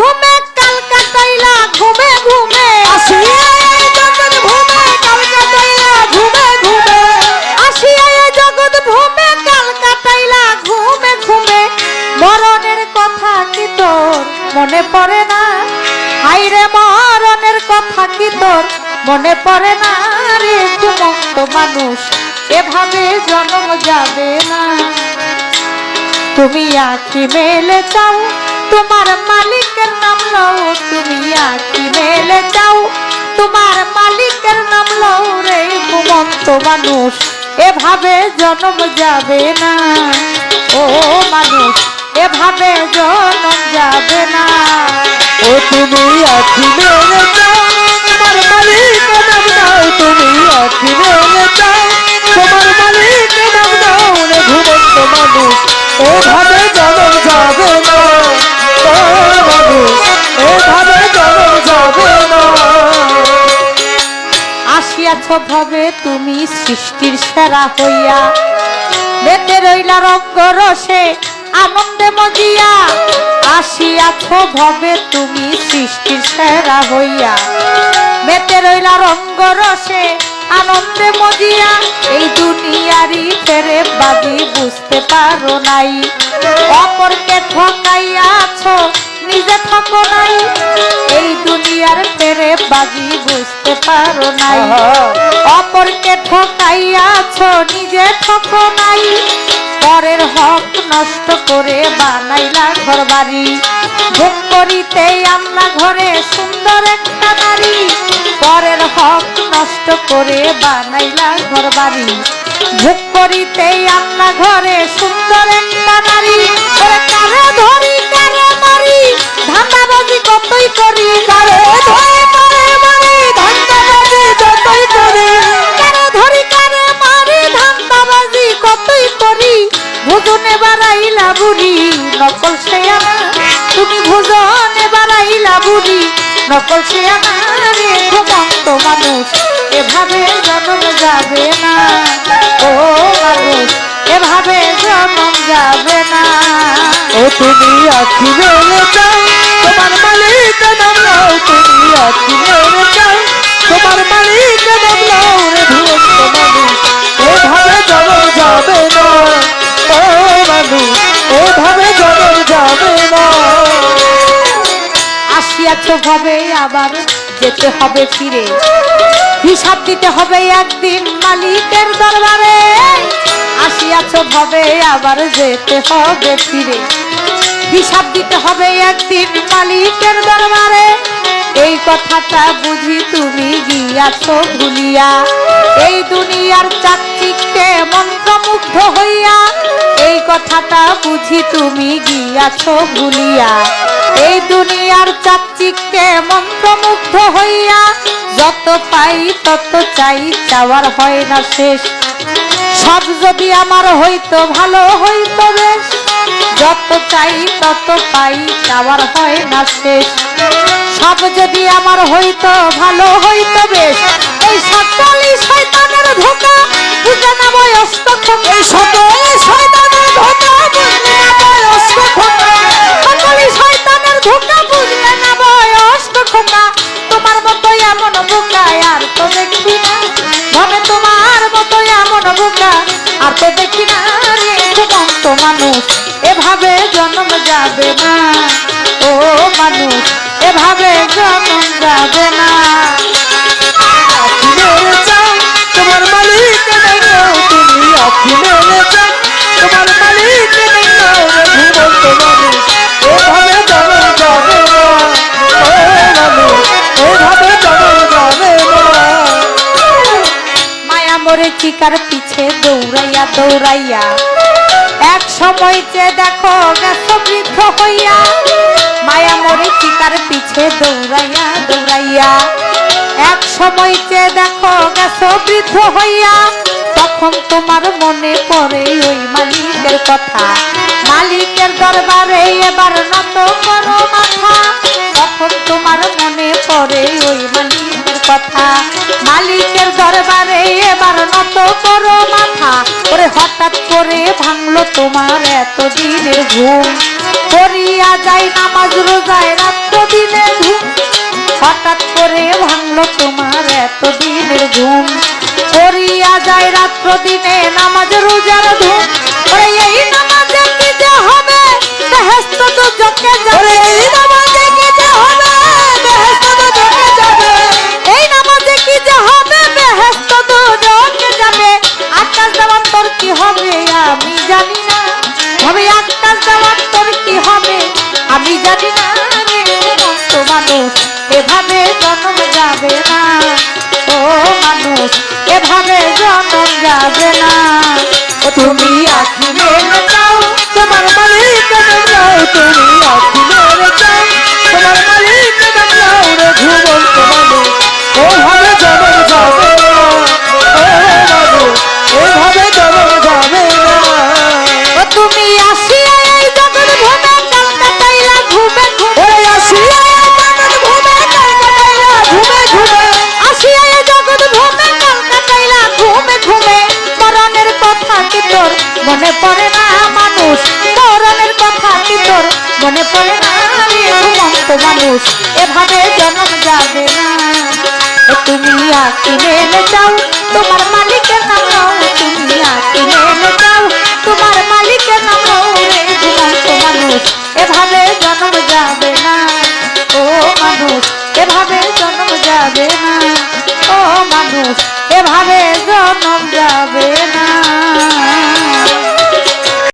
ঘুমে কাল কাটাইলা ঘুমে ঘুমে আসিয়া এই জগৎ ভূমে কাল কাটাইলা ঘুমে ঘুমে আসিয়া এই জগৎ ভূমে কাল কাটাইলা ঘুমে ঘুমে মরণের কথা কি তোর মনে পড়ে না হায়রে মরণের কথা কি তোর মনে পড়ে না রে ঘুমন্ত মানুষ এভাবে জন্ম যাবে না তুমি আঁখি মেলে চাও তোমার মালিকের নাম লও তুমি আঁখি মেলে চাও তোমার মালিকের নাম লও রে ঘুমন্ত মানুষ এভাবে জন্ম যাবে না ও মানুষ এভাবে জন্ম যাবে না ও তুমি আঁখি মেলে চাও তোমার মালিকের নাম দাও তুমি আঁখি মেলে চাও তোমার মালিকের নাম দাও রে ঘুমন্ত মানুষ এভাবে জন্ম যাবে না ও মানুষ এভাবে জন্ম যাবে না আসিয়াছ ভাবে তুমি সৃষ্টির সেরা হইয়া মেতে রইলা রঙ্গ রসে আনন্দে মজিয়া আসিয়াছ ভাবে তুমি সৃষ্টির সেরা হইয়া মেতে রইলা রঙ্গ রসে আনন্দে মজিয়া এই দুনিয়ারই ফেরে বাজি বুঝতে পারো নাই অপরকে ঠকাইয়াছ নিজে ঠকো নাই এই দুনিয়ার ফেরে বাজি বুঝতে পারো নাই অপরকে ঠকাইয়াছ নিজে ঠকো নাই পরের হক নষ্ট করে বানাইলা ঘর বাড়ি ভোগ করিতে আনলা ঘরে সুন্দর একটা নারী পরের হক নষ্ট করে বানাইলা ঘর বাড়ি ভোগ করিতে আনলা ঘরে সুন্দর একটা নারী কারে ধরি কারে মারি ধান্দাবাজি কতই করি কারে ধরি কারে মারি ধান্দাবাজি কতই করি কারে ধরি কারে মারি ধান্দাবাজি কতই করি ভুজনে বাড়াইলা বুড়ি নকল শেয়ানা তুমি ভুজনে বাড়াইলা বুড়ি নকল শেয়ানা রে ঘুমন্ত মানুষ এভাবে জন্ম যাবে না ও মানুষ এভাবে জন্ম যাবে না ও তুমি আঁখি মেলে চাও তোমার মালিকের নাম দাও তুমি আঁখি মেলে চাও তোমার মালিকের নাম দাও রে ঘুমন্ত মানুষ এভাবে জন্ম যাবে না ও মানুষ এভাবে জন্ম যাবে না আসিয়াছ ভাবে আবার যেতে হবে ফিরে হিসাব দিতে হবে একদিন মালিকের দরবারে আসিয়াছ ভাবে আবার যেতে হবে ফিরে হিসাব দিতে হবে একদিন মালিকের দরবারে এই কথাটা বুঝি তুমি গিয়াছ ভুলিয়া এই দুনিয়ার চাকচিক্যে মন্ত্রমুগ্ধ হইয়া এই কথাটা বুঝি তুমি গিয়াছ ভুলিয়া এই দুনিয়ার চাকচিক্যে মন্ত্রমুগ্ধ হইয়া যত পাই তত চাই চাওয়ার হয় না শেষ সব যদি আমার হইতো ভালো হইতো বেশ যত চাই তত পাই চাওয়ার হয় না শেষ সব যদি আমার হইতো ভালো হইতো বেশ এই সকলই শয়তানের ধোঁকা বুঝে না বয়স্ক খোকা এই সকলই শয়তানের ধোঁকা বুঝে না বয়স্ক খোকা সকলই শয়তানের ধোঁকা বুঝে না বয়স্ক খোকা তোমার মতো এমন বোকা আর তো দেখি না ভাবে তোমার মতো এমন বোকা আর তো দেখি না রে ঘুমন্ত মানুষ এভাবে জন্ম যাবে না ও মানুষ এভাবে জন্ম যাবে না আঁখি মেলে চাও তোমার মালিকের নাম দাও তুমি আঁখি মেলে চাও তোমার মালিকের নাম দাও রে ঘুমন্ত মানুষ এভাবে জন্ম যাবে না ও মানুষ এভাবে জন্ম যাবে না মায়া মরে চিকার পিছে দৌড়াইয়া দৌড়াইয়া এক সময় যে দেখো গেছো বৃদ্ধ হইয়া মায়া মরে চিকার পিছে দৌড়াইয়া দৌড়াইয়া এক সময় যে দেখো গেছো বৃদ্ধ হইয়া তখন তোমার মনে পড়ে ওই মালিকের কথা মালিকের দরবারে এবার নত করো মাথা তখন তোমার মনে পড়ে ওই মালিকের কথা মালিকের দরবারে এবার নত করো মাথা ওরে হঠাৎ করে ভাঙলো তোমার এতদিনের ঘুম করিয়া যায় নামাজ রোজায় রাত্র দিনে ঘুম হঠাৎ করে ভাঙলো তোমার এত দিনের ঘুম করিয়া যায় রাত্র দিনে নামাজ রোজার ধুম ওরে এই নামাজে কি যে হবে বেহেশত দুজকে যাবে এই নামাজে কি যে হবে বেহেশত দুজকে যাবে এই নামাজে কি যে হবে বেহেশত দুজকে যাবে আকাশ দেওয়ার তোর কি হবে আমি জানি না হবে আকাশ দেওয়ার তোর কি হবে আমি জানি না রে মস্ত মানুষ এভাবে জন্ম যাবে না ও মানুষ এভাবে জন্ম যাবে না ও তুমি আখি মেলে যাও তোমার মালিক নাম নাও তুমি আখি মেরে যাও তোমার মালিক নাম নাও রে ঘুমন্ত মানুষ ওভাবে জন্ম যাবে না ও মানুষ ওভাবে জন্ম যাবে না ও তুমি আসিয়া এই জগৎ ভূমে কলকাতাইলা ঘুমে ঘুমে ওরে আসিয়া জগৎ ঘুমে কাটাইলা ঘুমে ঘুমে আসিয়া এই জগৎ ভূমে কলকাতাইলা ঘুমে ঘুমে মরণের কথা কি তোর মনে পড়ে না মানুষ মরণের কথা কি তোর মনে পড়ে না রে ঘুমন্ত মানুষ এভাবে জন্ম যাবে না ও তুমি আঁকি মেলে যাও তোমার মালিকের নাম নাও তুমি আঁকি মেলে যাও তোমার মালিকের নাম নাও রে ঘুমন্ত মানুষ এভাবে জন্ম যাবে না ও মানুষ এভাবে জন্ম যাবে না ও মানুষ এভাবে জন্ম যাবে না